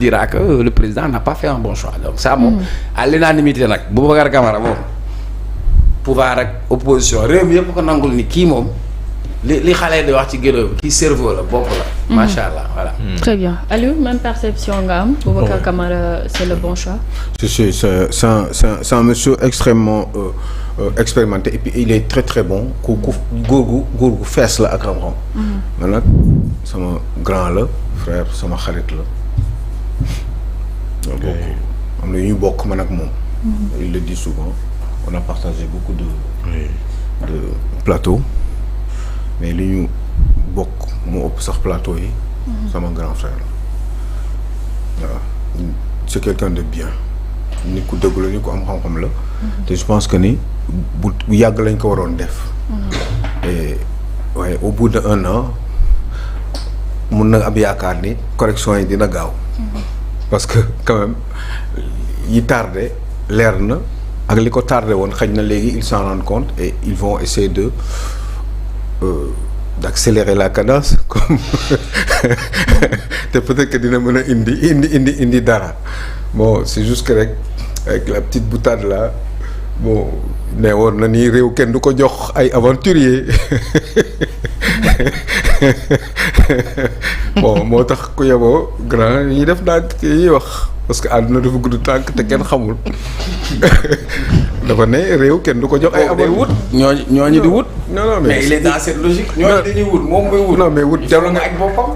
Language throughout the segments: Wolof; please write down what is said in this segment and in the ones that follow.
dira que le président n'a pas fait un bon choix donc ça moom à l'unanimité nag Boubacar Camara moom pouvoir ak opposition réew mi yëpp ko nangul ni kii moom li xale di wax ci gélo bi kii cerveau la bopp la macha allah voilà. Très bien Aliou même perception nga am. Boubacar Camara c'est le bon choix. C'est un monsieur extrêmement expérimenté et puis il est très très bon ku góor gu fees la ak xam-xam. man nag sama grand la frère sama xarit la. donc am na yu ñu bokk man ak moom. il le dit souvent on a partagé beaucoup de plateaux mais li ñu bokk moo ëpp sax plateau yi. sama grand frère la waaw c'est quelqu'un de bien nit ku dëgg la nit ku am xam-xam la. te je pense que ni bu yàgg lañ ko waroon def. et waaye au bout de 1 an mun na am yaakaar ni correction yi dina gaaw. parce que quand même yi tardé leer na ak li ko tardé woon xëy na léegi ils s'en rendent compte et ils vont essayer d'accélérer la cadence comme te peut-être que dina mën a indi dara bon c'est juste que rek avec la petite boutade là bon ne woon na ni réew kenn du ko jox ay aventuriers bon moo tax ku yeboo grand yi def daal yi wax parce que àdduna dafa gudd tànk te kenn xamul dafa ne réew kenn du ko jox ay wut ñooñu di wut. non mais il est dans cette logique. ñooñu dañuy wut moom mooy wut. non mais wut jarul nga aj boppam.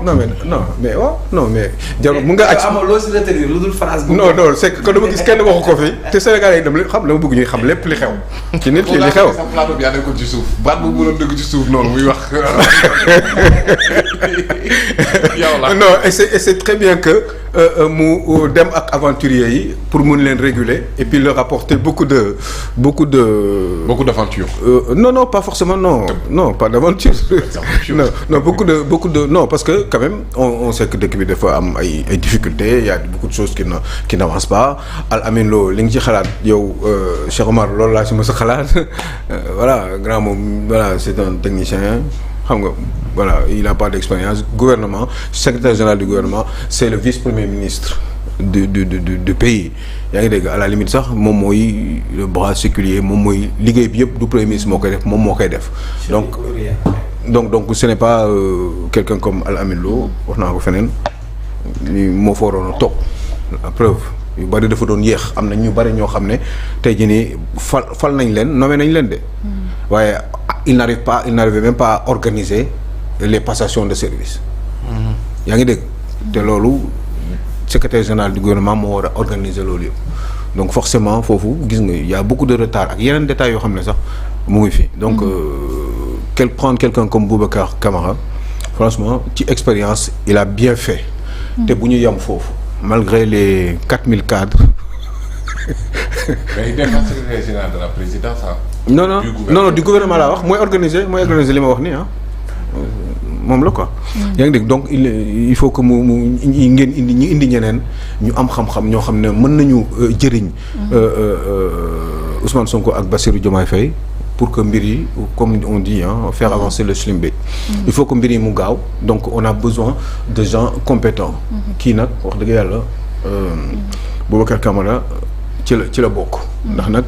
non mais jarul mun nga aj. amoo loo si retenir lu dul phrase. non c'est que dama gis kenn waxu ko fi te Sénégalais yi dama bëgg ñuy xam lépp li xew. ci nit ki li xew sa plateau bi yaa nekkoon ci suuf baat bu mënoon dëgg ci suuf noonu muy wax. yow la non et c'est très bien que mu dem ak aventuriers yi pour mun leen réguler et puis leur apporter beaucoup d'aventures. Non pas forcément non pas d'aventure. non beaucoup de non parce que quand même on sait que dëkk bi dafa am ay difficultés il y a beaucoup de choses qui n'avancent pas Al Amin Lo li nga ci xalaat yow Cheikh Omar loolu laa ci mës a xalaat voilà grand moom voilà c'est un technicien xam nga voilà il n'a pas d'expérience gouvernement secrétaire général du gouvernement c'est le vice-premier ministre du pays yaa ngi dégg à la limite sax moom mooy le bras séculier moom mooy liggéey bi yëpp du premier ministre moo koy def moom moo koy def donc ce n'est pas quelqu'un comme Al Amin Lo wax naa ko feneen ni moo fa waroon a toog la preuve yu bari dafa doon yéex am na ñu bari ñoo xam ne tey jii nii fal nañ leen nommé nañ leen de waaye il n'arrivait même pas à organiser les passations de service yaa ngi dégg te loolu secrétaire général du gouvernement moo war a organiser loolu yëpp donc forcément foofu gis nga y a beaucoup de retard ak yeneen détails yoo xam ne sax mu ngi fi donc prendre quelqu'un comme Boubacar Camara franchement ci expérience il a bien fait te bu ñu yem foofu malgré les 4000 cadres. mais il n'est pas secrétaire général de la présidence non du gouvernement laa wax mooy organiser li ma wax nii moom la quoi. yaa ngi dégg donc il faut que mu ngeen indi ñeneen ñu am xam-xam ñoo xam ne mën nañu jëriñ Ousmane Sonko ak Bassirou Diomaye Faye pour que mbir yi comme on dit faire avancer le schlimbé. il faut que mbir yi mu gaaw donc on a besoin de gens compétents. kii nag wax dëgg yàlla Boubacar Camara ci la bokk. ndax nag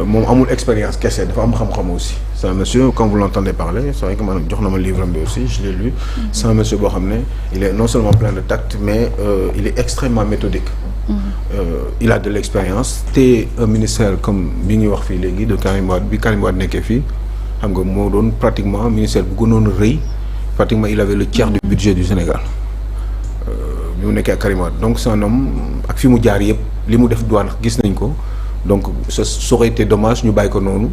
moom amul expérience kese dafa am xam-xam aussi. c'est un monsieur quand vous l'entendez parler c'est vrai que man jox na ma livre bi aussi je l'ai lu. c'est un monsieur boo xam ne il est non seulement plein de tact mais il est extrêmement méthodique. Il a de l'expérience te un ministère comme bi ñuy wax fii léegi de Karim Wade bi Karim Wade nekkee fii xam nga moo doon pratiquement ministère bu gënoon rëy pratiquement il avait le tiers du budget du Sénégal bi mu nekkee ak Karim Wade donc c'est un homme ak fi mu jaar yëpp li mu def douane gis nañ ko donc ça aurait été dommage ñu bàyyi ko noonu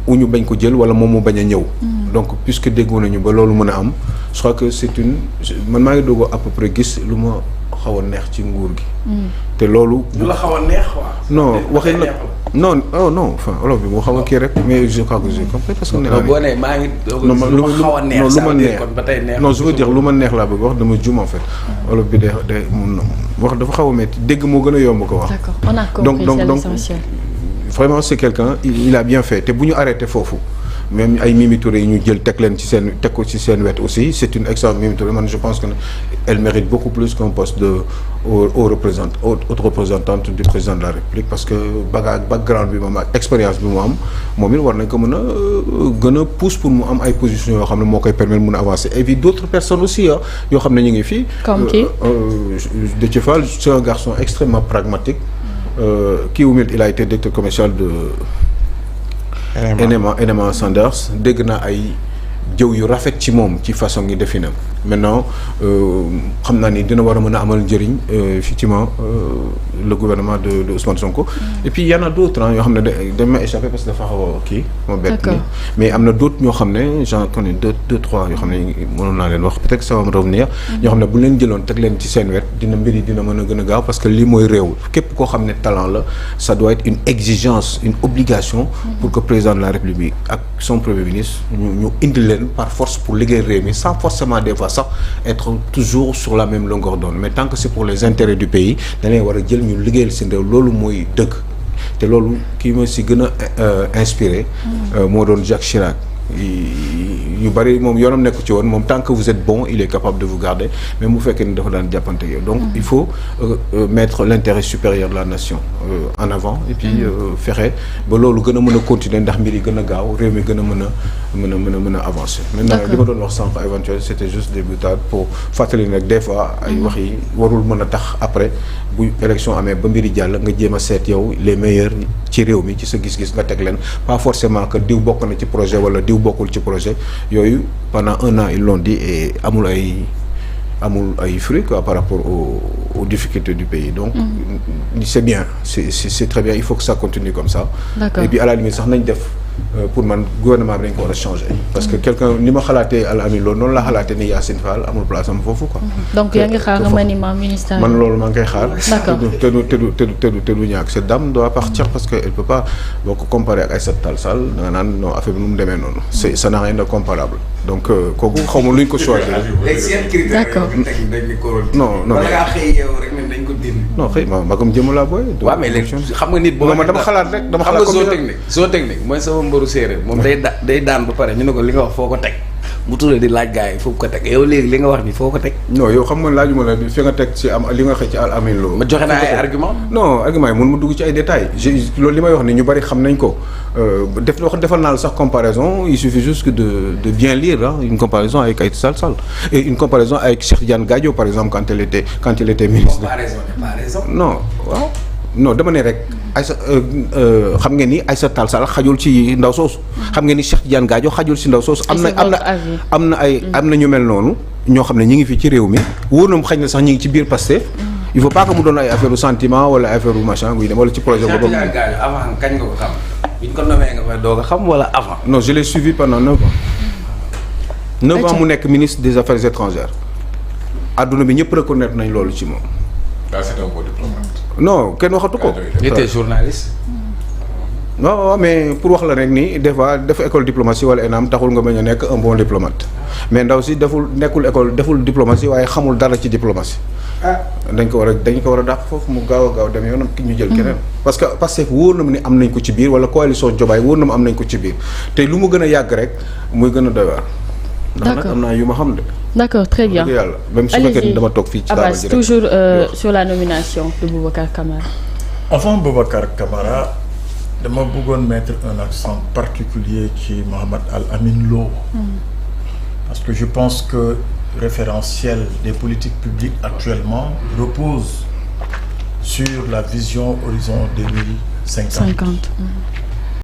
ou ñu bañ ko jël wala moom mu bañ a ñëw. donc puisque déggoo nañu ba loolu mën a am je crois que c'est man maa ngi doog à peu près gis lu ma xaw a neex ci nguur gi. te loolu. lu la xaw a neex quoi. non waxee na non enfin olof bi moo xaw a kii rek mais je crois que j'ai compris parce que. non boo nee maa ngi. lu ma xaw a neex ça veut dire kon ba tey neex. non je veux dire lu ma neex laa bëgg wax dama juum en fait. olof bi day mun na wax dafa xaw a métti dégg moo gën a yomb ko wax. d'accord on a compris c'est l'essentiel. Vraiment c'est quelqu'un il a bien fait te bu ñu arrêté foofu même ay Mimi Touré yi ñu jël teg ko ci seen wet aussi c'est une excellente Mimi Touré man je pense que elle mérite beaucoup plus qu'un poste de haute représentante du président de la République parce que background bi moom ak expérience bi mu am moom it war nañ ko mën a gën a pousse pour mu am ay positions yoo xam ne moo koy permettre mun a avancer et puis d'autres personnes aussi yoo xam ne ñu ngi fii. comme qui Déthié Fall c'est un garçon extrêmement pragmatique. Kii wu il a été directeur commercial de. NMA Sanders dégg naa ay jëw yu rafet ci moom ci façon yi definam maintenant xam naa ni dina war a mën a amal njëriñ effectivement le gouvernement de Ousmane Sonko. Et puis il y en a d'autres yoo xam ne dañ ma échappé parce que dafa xaw a kii. moo bett nii mais am na d'autres ñoo xam ne j'en connais deux trois yoo xam ne mënoon naa leen wax peut-être que ça va me revenir. ñoo xam ne bu leen jëloon teg leen ci seen wet dina mbir yi dina mën a gën a gaaw parce que lii mooy réew képp koo xam ne talent la ça doit être une exigence une obligation. pour que président de la République ak son premier ministre ñu indi leen par force pour liggéey réew mi sans forcément des fois sax être toujours sur la même longueur d'onde mais tant que c'est pour les intérêts du pays dañuy war a jël ñu liggéeyal seen réew loolu mooy dëgg te loolu kii ma si gën a inspiré moo doon Jacques Chirac yu bari moom yoonam nekku ci woon moom tant que vous êtes bon il est capable de vous garder mais mu fekkee ni dafa daan jàppante yow donc il faut mettre l'intérêt supérieur de la nation en avant et puis fexe ba loolu gën a mën a continuer ndax mbir yi gën a gaaw réew mi gën a mën a avancer maintenant li ma doon wax sànq éventuellement c'était juste des boutades pour fàttali nag des fois ay wax yi warul mën a tax après bu élection amee ba mbiri jàll nga jéem a seet yow les meilleurs ci réew mi ci sa gis-gis nga teg leen pas forcément que diw bokk na ci projet wala diw bokkul ci projet yooyu pendant un an ils l'ont dit et amul ay fruits quoi par rapport aux difficultés du pays donc c'est bien c'est très bien il faut que ça continue comme ça. D'accord. Et puis à la limite sax nañ def pour man gouvernement bi dañ ko war a changer parce que quelqu'un ni ma xalaatee Al Amine loolu noonu la xalaatee ni Yacine Fall amul place am foofu quoi. donc yaa ngi xaar remaniement ministériel. man loolu maa ngi koy xaar. D'accord. te du ñàkk cette dame doit partir parce que elle peut pas boo ko comparer ak Aïssata Tall Sall da nga naan non affaire bi nu mu demee noonu. ça n'a rien de comparable donc kooku xaw ma luñ ko choisir. D'accord. non xëy ma comme jëm laa booy. waaw mais léegi xam nga nit boo. non dama xalaat rek dama xalaat comme zone technique mooy sama mbaru séeréer moom day daan ba pare ñu ne ko li nga wax foo ko teg mu tuddee di laaj gars yi foo ko teg yow léegi li nga wax ni foo ko teg. non yow xam nga laajuma la fi nga teg ci am li nga xëy ci Al Amine Lo. ma joxe naa ay argument non argument yi mun ma dugg ci ay détails loolu li may wax ni ñu bari xam nañ ko defal naa la sax comparaison il suffit juste de bien lire une comparaison avec Aïssata Tall Sall et une comparaison avec Cheikh Tidiane Gadio par exemple quand il était ministre. comparaison non waaw non dama ne rek. xam ngeen ni Aïssata Tall Sall xajul ci ndaw soosu. xam ngeen ni Cheikh Tidiane Gadio xajul ci ndaw soosu. am na ñu mel noonu ñoo xam ne ñi ngi fii ci réew mi wóor na mu xañ na sax ñi ngi ci biir Pastef il faut pas que mu doon ay affaire u sentiment wala affaire u machin guy dem wala ci projet boobu. Cheikh Tidiane Gadio avant kañ nga ko xam bi ñu ko nommé nga koy doog a xam wala avant. non je l'ai suivi pendant 9 ans. 9 ans mu nekk ministre des affaires étrangères adduna bi ñëpp reconnaître nañ loolu ci moom. c'est un bon diplomate. non kenn waxatu ko. il était journaliste. non mais pour wax la rek ni des fois def école diplomatie wala ENAM taxul nga bañ a nekk un bon diplomate mais ndaw si deful diplomatie waaye xamul dara ci diplomatie. dañ ko war a dàq foofu mu gaaw a gaaw dem yoonam ki ñu jël keneen. parce que Pastef wóor na mu ni am nañ ko ci biir wala coalition Diomaye wóor na mu am nañ ko ci biir te lu mu gën a yàgg rek muy gën a doy waar. ndax nag am naa yu ma xam de. D'accord, très bien. yàlla même su fekkee dama toog fii ci Abbas, toujours sur la nomination de Boubacar Camara. Avant Boubacar Camara dama bëggoon mettre un accent particulier ci Mohamed Al Amine Lo. Parce que je pense que le référentiel des politiques publiques actuellement repose sur la vision horizon 2050.